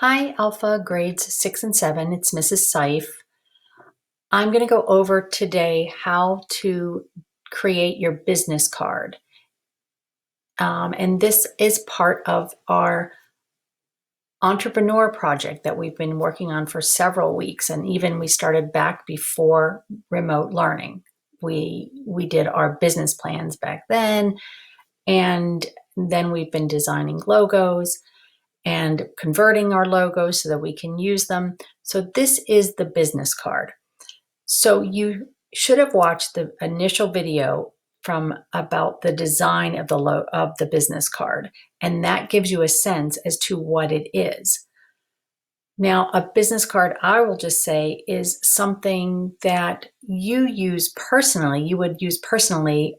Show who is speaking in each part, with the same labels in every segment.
Speaker 1: Hi, Alpha grades 6 and 7. It's Mrs. Seif. I'm going to go over today how to create your business card. And this is part of our entrepreneur project that we've been working on for several weeks. And even we started back before remote learning. We did our business plans back then, and then we've been designing logos and converting our logos so that we can use them. So this is the business card. So you should have watched the initial video from about the design of the business card, and that gives you a sense as to what it is. Now, a business card, I will just say, is something that you use personally. You would use personally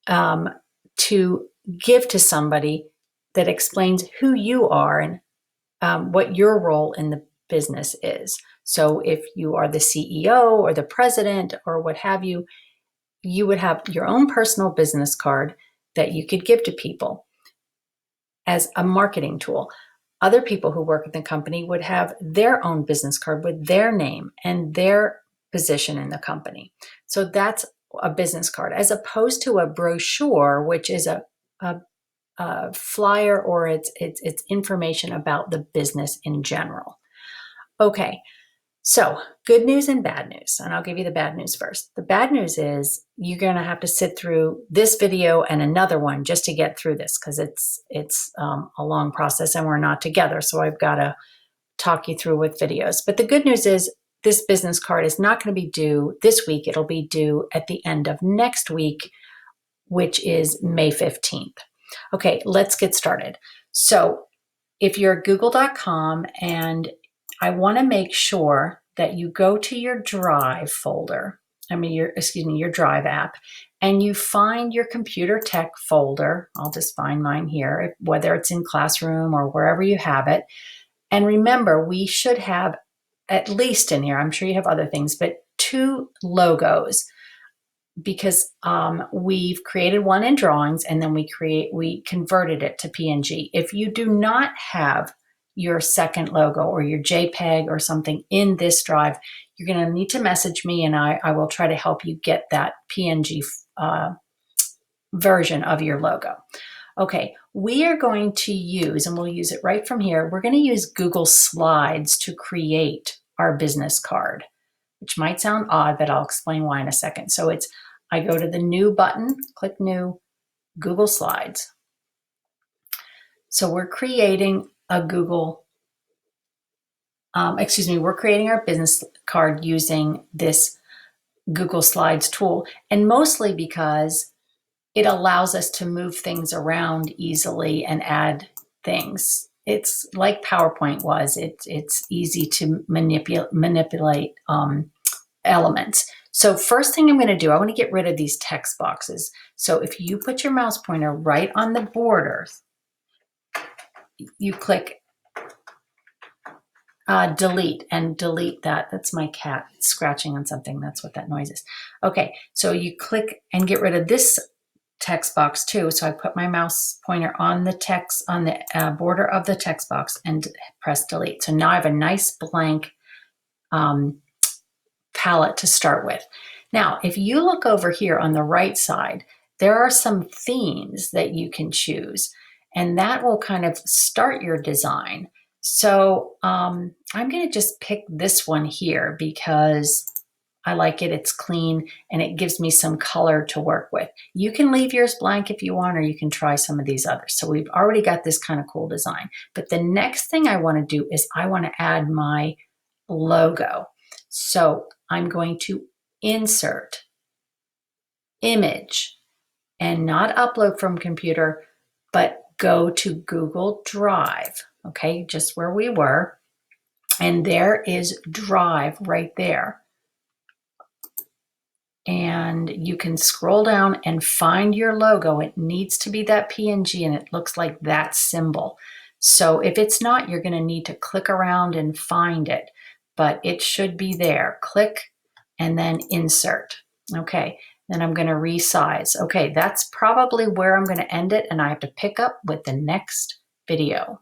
Speaker 1: to give to somebody that explains who you are and what your role in the business is. So if you are the CEO or the president or what have you, you would have your own personal business card that you could give to people as a marketing tool. Other people who work at the company would have their own business card with their name and their position in the company. So that's a business card, as opposed to a brochure, which is a flyer, or it's information about the business in general. Okay, so good news and bad news, and I'll give you the bad news first. The bad news is you're going to have to sit through this video and another one just to get through this, because it's a long process and we're not together, so I've got to talk you through with videos. But the good news is this business card is not going to be due this week. It'll be due at the end of next week, which is May 15th. Okay, let's get started. So if you're at google.com, and I want to make sure that you go to your Drive folder, your Drive app, and you find your computer tech folder. I'll just find mine here, whether it's in Classroom or wherever you have it. And remember, we should have at least in here, I'm sure you have other things, but 2 logos, because we've created one in drawings and then we converted it to PNG. If you do not have your second logo or your JPEG or something in this drive, you're going to need to message me, and I will try to help you get that PNG version of your logo. Okay, we are going to use, and we'll use it right from here, we're going to use Google Slides to create our business card, which might sound odd, but I'll explain why in a second. So I go to the New button, click New, Google Slides. So we're creating we're creating our business card using this Google Slides tool, and mostly because it allows us to move things around easily and add things. It's like PowerPoint was. It's easy to manipulate elements. So first thing I'm going to do, I want to get rid of these text boxes. So if you put your mouse pointer right on the border, you click delete, and delete that. That's my cat scratching on something. That's what that noise is. Okay, so you click and get rid of this text box too. So I put my mouse pointer on the text, on the border of the text box, and press delete. So now I have a nice blank palette to start with. Now, if you look over here on the right side, there are some themes that you can choose, and that will kind of start your design. So I'm going to just pick this one here because I like it. It's clean and it gives me some color to work with. You can leave yours blank if you want, or you can try some of these others. So we've already got this kind of cool design. But the next thing I want to do is I want to add my logo. So I'm going to insert image, and not upload from computer, but go to Google Drive. Okay, just where we were. And there is Drive right there. And you can scroll down and find your logo. It needs to be that PNG, and it looks like that symbol. So if it's not, you're going to need to click around and find it, but it should be there. Click and then insert. Okay, then I'm going to resize. Okay, that's probably where I'm going to end it, and I have to pick up with the next video.